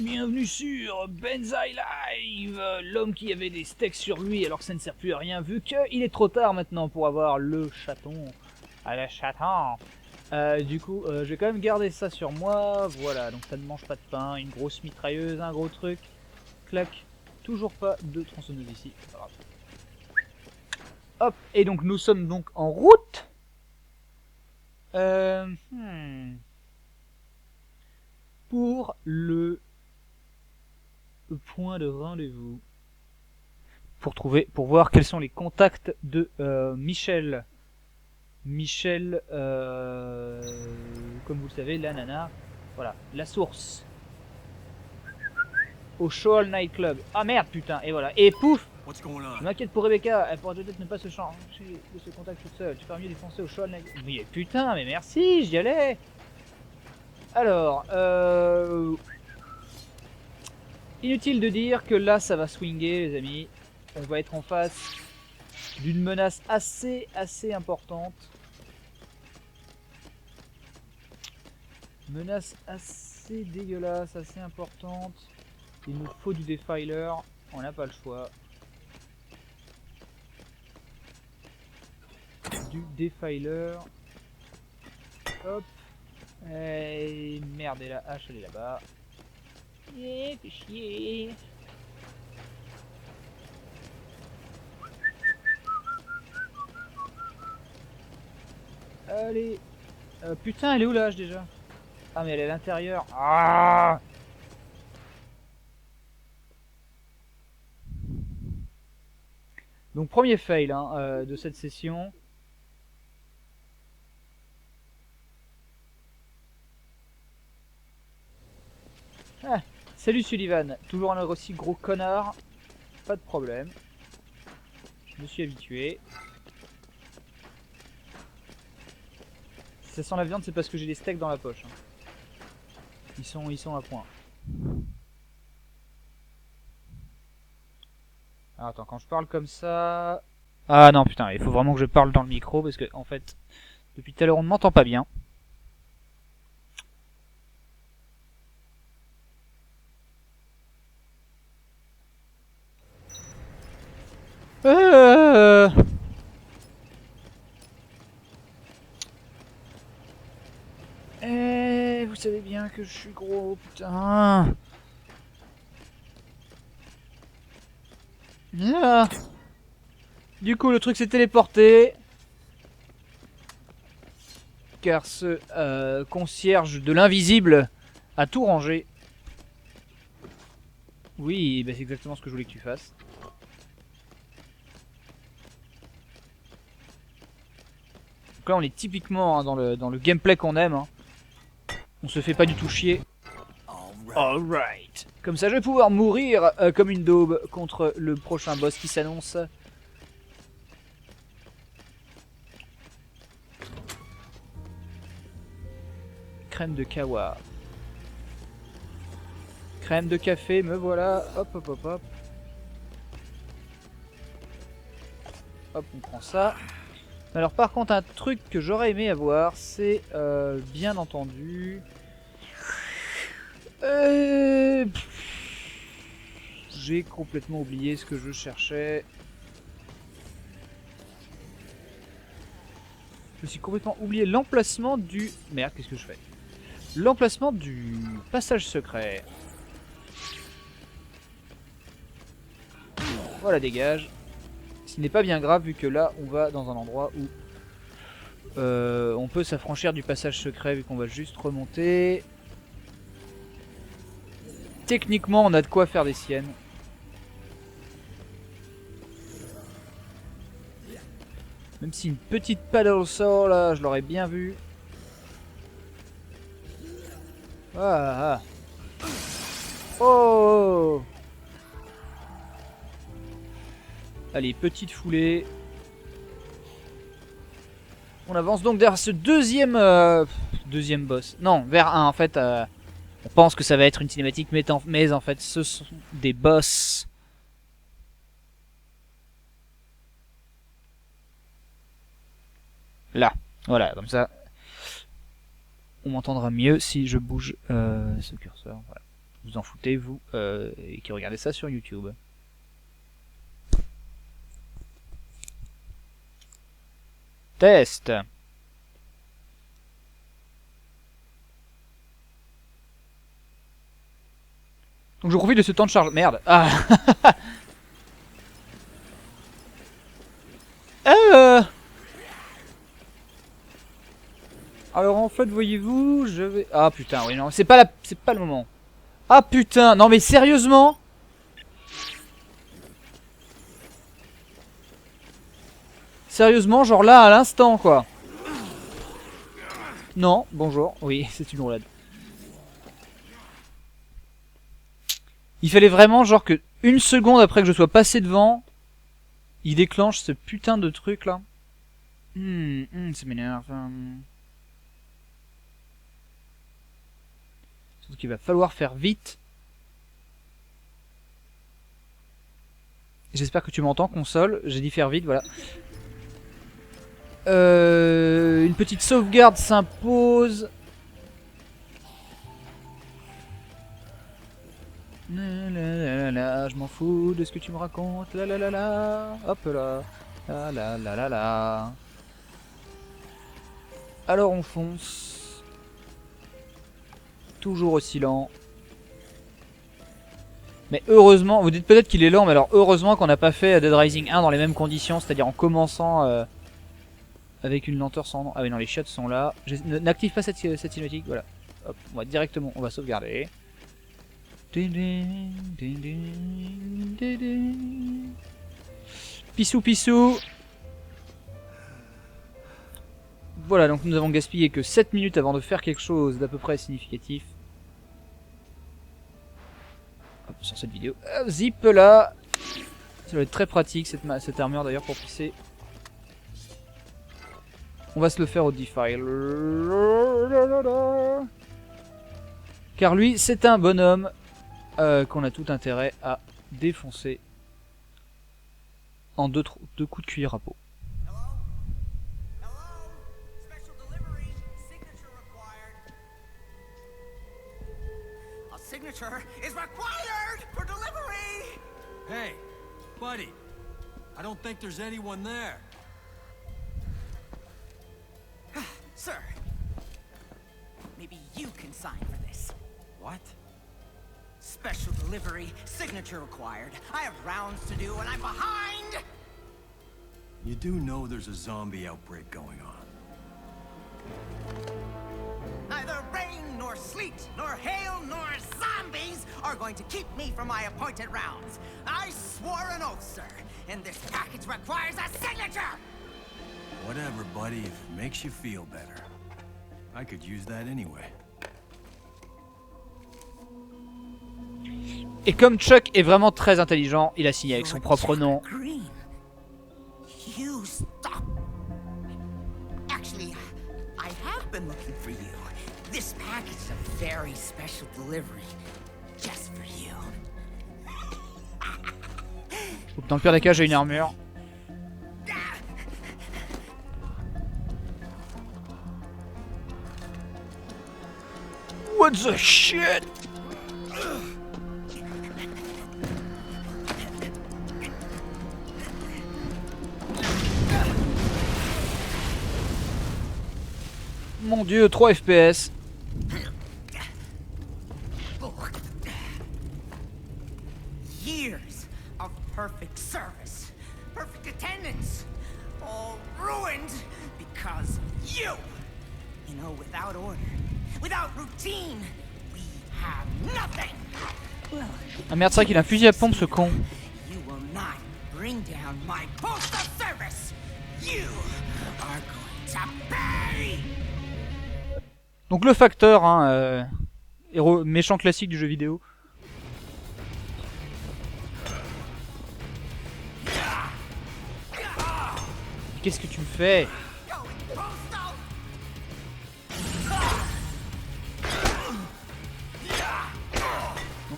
bienvenue sur Benzaï Live, l'homme qui avait des steaks sur lui alors que ça ne sert plus à rien vu qu'il est trop tard maintenant pour avoir le chaton à la chaton. Du coup, je vais quand même garder ça sur moi, voilà, donc ça ne mange pas de pain, une grosse mitrailleuse, un gros truc, clac, toujours pas de tronçonneuse ici, c'est pas grave. Hop, et donc nous sommes donc en route. Pour le point de rendez-vous pour voir quels sont les contacts de Michel, comme vous le savez, la nana, voilà, la source au Shoal Night Club. Ah merde putain, et voilà, et pouf, je m'inquiète pour Rebecca, elle pourrait peut-être ne pas se changer de ce contact toute seule, tu ferais mieux d'y foncer au Shoal Night. Mais putain, mais merci, j'y allais. Alors, inutile de dire que là ça va swinger les amis, on va être en face d'une menace assez importante. Menace assez dégueulasse, assez importante. Il nous faut du defiler, on n'a pas le choix. Du defiler. Hop. Et merde, et la hache elle est là-bas. Fais chier. Allez. Putain, elle est où la hache déjà? Ah mais elle est à l'intérieur. Ah. Donc premier fail hein, de cette session. Ah, salut Sullivan, toujours un aussi gros connard. Pas de problème. Je me suis habitué. Si ça sent la viande, c'est parce que j'ai des steaks dans la poche. Hein. Ils sont à point. Alors, attends, quand je parle comme ça... Ah non, putain, il faut vraiment que je parle dans le micro parce que, en fait, depuis tout à l'heure, on ne m'entend pas bien. Vous savez bien que je suis gros, putain. Yeah. Du coup, le truc s'est téléporté. Car ce concierge de l'invisible a tout rangé. Oui, bah c'est exactement ce que je voulais que tu fasses. Donc là, on est typiquement hein, dans le gameplay qu'on aime. Hein. On se fait pas du tout chier. Alright. Comme ça, je vais pouvoir mourir comme une daube contre le prochain boss qui s'annonce. Crème de kawa. Crème de café, me voilà. Hop, hop, hop, hop. Hop, on prend ça. Alors par contre, un truc que j'aurais aimé avoir, c'est bien entendu... J'ai complètement oublié ce que je cherchais. Je me suis complètement oublié l'emplacement du... Merde, qu'est-ce que je fais? L'emplacement du passage secret. Voilà, dégage. Ce n'est pas bien grave vu que là, on va dans un endroit où on peut s'affranchir du passage secret vu qu'on va juste remonter. Techniquement, on a de quoi faire des siennes. Même si une petite paddle saw là, je l'aurais bien vu. Ah, ah. Oh. Allez, petite foulée. On avance donc vers ce deuxième boss. Non, vers un en fait. On pense que ça va être une cinématique, mais en fait, ce sont des boss. Là, voilà, comme ça. On m'entendra mieux si je bouge ce curseur. Voilà. Vous en foutez, vous, et qui regardez ça sur YouTube. Test. Donc je profite de ce temps de charge. Merde. Ah. Alors en fait, voyez-vous, je vais... Ah putain, oui, non, c'est pas le moment. Ah putain, non mais sérieusement? Sérieusement, genre là, à l'instant, quoi. Non, bonjour. Oui, c'est une roulade. Il fallait vraiment, genre, que une seconde après que je sois passé devant, il déclenche ce putain de truc, là. Ça m'énerve. Surtout qu'il va falloir faire vite. J'espère que tu m'entends, console. J'ai dit faire vite, voilà. Une petite sauvegarde s'impose. Je m'en fous de ce que tu me racontes. La la la la. Hop là. La la la la la. Alors on fonce. Toujours aussi lent. Mais heureusement, vous dites peut-être qu'il est lent, mais alors heureusement qu'on n'a pas fait Dead Rising 1 dans les mêmes conditions, c'est-à-dire en commençant avec une lenteur sans nom. Ah oui non, les chiottes sont là. N'active pas cette cinématique, voilà. Hop, on va directement, on va sauvegarder. Pissou pissou. Voilà, donc nous avons gaspillé que 7 minutes avant de faire quelque chose d'à peu près significatif. Hop, sur cette vidéo. Zip là. Ça va être très pratique cette armure d'ailleurs pour pisser. On va se le faire au Defile. Car lui, c'est un bonhomme qu'on a tout intérêt à défoncer en deux coups de cuillère à peau. Signature is required for delivery! Hey, buddy. I don't think there's anyone there. Sir, maybe you can sign for this. What? Special delivery, signature required. I have rounds to do and I'm behind! You do know there's a zombie outbreak going on. Neither rain, nor sleet, nor hail, nor zombies are going to keep me from my appointed rounds. I swore an oath, sir, and this package requires a signature! Whatever, buddy, if it makes you feel better. I could use that anyway. Et comme Chuck est vraiment très intelligent, il a signé avec son propre nom. Green. You stop. Actually, I have been looking for you. This package is a very special delivery, just for you. Dans le pire des cas, j'ai une armure. What the shit? Mon dieu, 3 FPS. Years of perfect service, perfect attendance, all ruined because of you. You know, without order, without routine, we have nothing. Well, Ah merde, c'est vrai qu'il a un fusil à pompe ce con. you will not bring down my post of service. You are going to pay. Donc le facteur, hein, héros méchant classique du jeu vidéo. Qu'est-ce que tu me fais?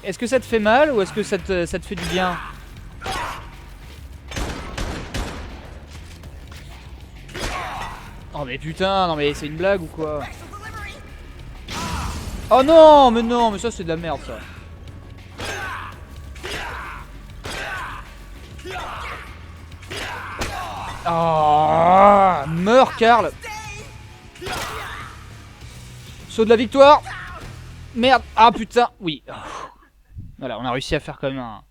Est-ce que ça te fait mal ou est-ce que ça te fait du bien? Oh mais putain, non mais c'est une blague ou quoi? Oh non, mais ça c'est de la merde ça. Oh, meurs, Karl. Saut de la victoire. Merde. Ah putain. Oui. Voilà, on a réussi à faire quand même un...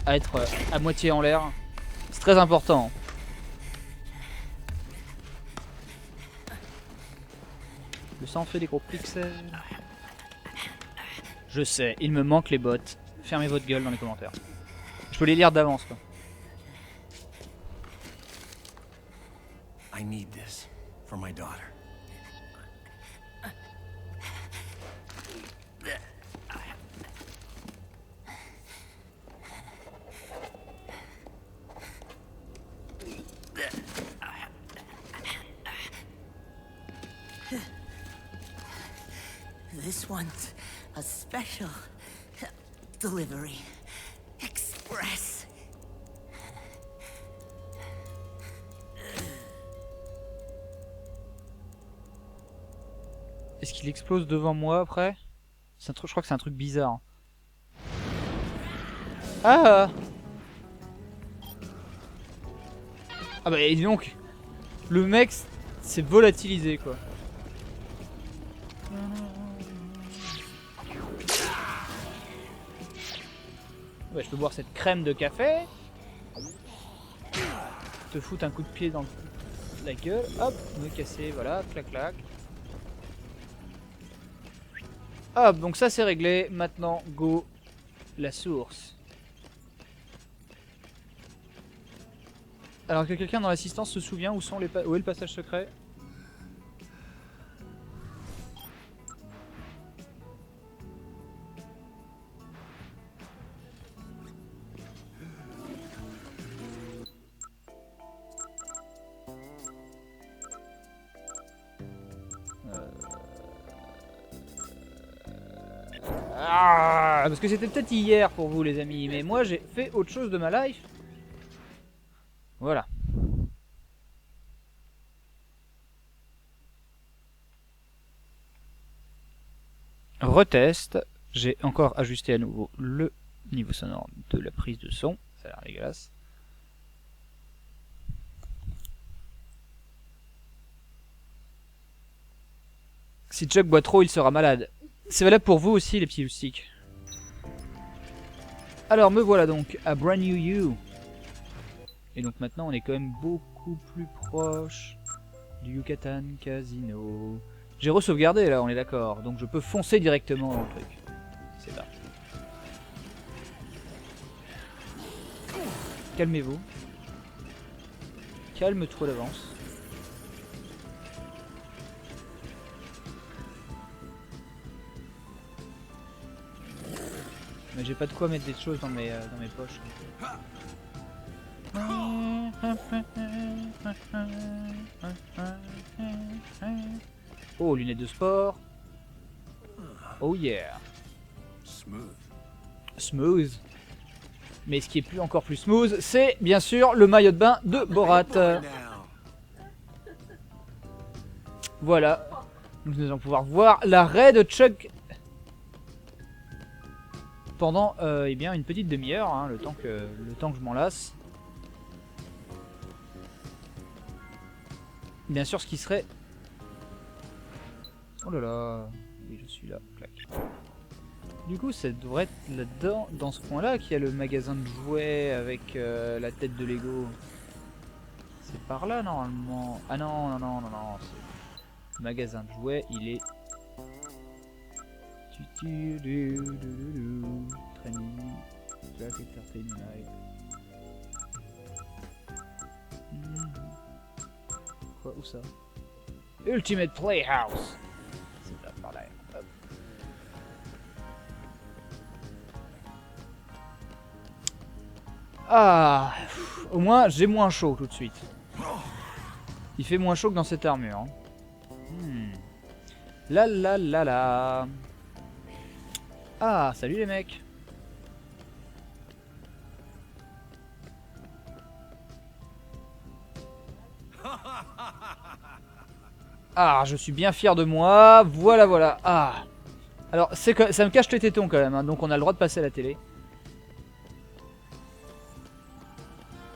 à être à moitié en l'air. C'est très important. Le sang fait des gros pixels. Je sais, il me manque les bots. Fermez votre gueule dans les commentaires. Je peux les lire d'avance, quoi. I need this for my daughter. This one's a special delivery. Express. Est-ce qu'il explose devant moi après? C'est un truc, je crois que c'est un truc bizarre. Ah! Ah bah et donc, le mec s'est volatilisé quoi. Ouais, je peux boire cette crème de café. Te foutre un coup de pied dans la gueule. Hop, me casser, voilà, clac clac. Hop, donc ça c'est réglé. Maintenant, go la source. Alors que quelqu'un dans l'assistance se souvient où est le passage secret? Ah, parce que c'était peut-être hier pour vous les amis, mais moi j'ai fait autre chose de ma life. Voilà. Retest. J'ai encore ajusté à nouveau le niveau sonore de la prise de son. Ça a l'air dégueulasse. Si Chuck boit trop, il sera malade. C'est valable pour vous aussi les petits loustiques. Alors me voilà donc à Brand New You. Et donc maintenant on est quand même beaucoup plus proche du Yucatan Casino. J'ai re-sauvegardé là, on est d'accord. Donc je peux foncer directement dans le truc. C'est là. Calmez-vous. Calme-toi d'avance. Mais j'ai pas de quoi mettre des choses dans mes poches. Oh, lunettes de sport. Oh yeah. Smooth. Smooth. Mais ce qui est encore plus smooth, c'est bien sûr le maillot de bain de Borat. Voilà. Donc nous allons pouvoir voir l'arrêt de Chuck pendant eh bien une petite demi-heure, hein, le temps que je m'en lasse. Bien sûr, ce qui serait... Oh là là, oui, je suis là, clac. Du coup, ça devrait être là-dedans, dans ce coin-là, qu'il y a le magasin de jouets avec la tête de Lego. C'est par là, normalement. Ah non, non, non, non, non. Le magasin de jouets, il est... Quoi, où ça? Ultimate Playhouse. C'est là, par là. Hop. Ah, au moins j'ai moins chaud tout de suite. Il fait moins chaud que dans cette armure. Hein. La la la la. Ah, salut les mecs. Ah, je suis bien fier de moi. Voilà, voilà. Ah. Alors, ça me cache les tétons quand même, hein, donc on a le droit de passer à la télé.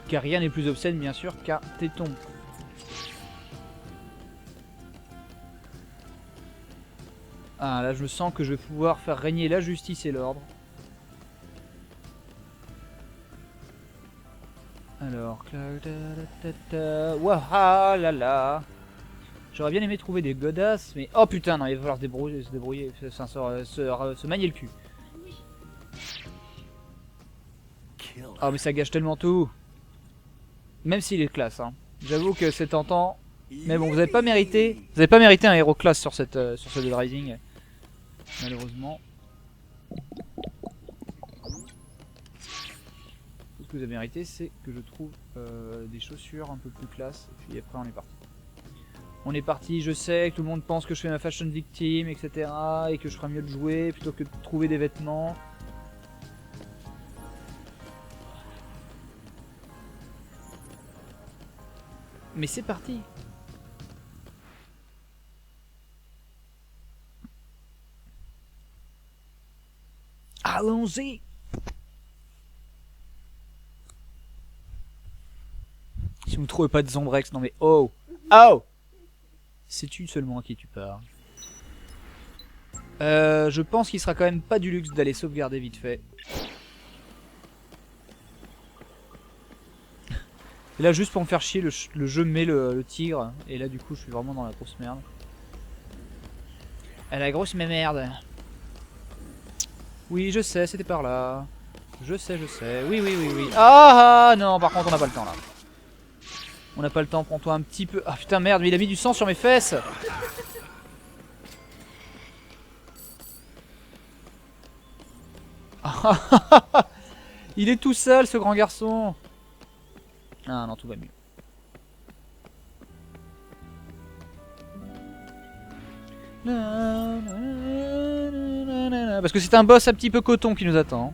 Car rien n'est plus obscène bien sûr qu'un téton. Ah là je sens que je vais pouvoir faire régner la justice et l'ordre. Alors, waouh là là. J'aurais bien aimé trouver des godasses, mais oh putain non, il va falloir se débrouiller, se manier le cul. Oh mais ça gâche tellement tout. Même s'il est classe, hein. J'avoue que c'est tentant. Mais bon, vous avez pas mérité un héros classe sur ce Dead Rising. Malheureusement. Tout ce que vous avez mérité, c'est que je trouve des chaussures un peu plus classe. Et puis après, on est parti. On est parti, je sais que tout le monde pense que je fais ma fashion victime, etc. Et que je ferais mieux de jouer plutôt que de trouver des vêtements. Mais c'est parti. Allons-y. Si vous ne trouvez pas de Zombrex, non mais oh. Oh. Sais-tu seulement à qui tu parles? Je pense qu'il sera quand même pas du luxe d'aller sauvegarder vite fait. Et là juste pour me faire chier, le jeu met le tigre. Et là du coup je suis vraiment dans la grosse merde. La grosse merde. Oui je sais, c'était par là. Je sais. Oui. Ah non, par contre on n'a pas le temps là. On n'a pas le temps, prends-toi un petit peu. Ah putain merde, mais il a mis du sang sur mes fesses. Il est tout seul ce grand garçon. Ah non, tout va mieux. Parce que c'est un boss un petit peu coton qui nous attend.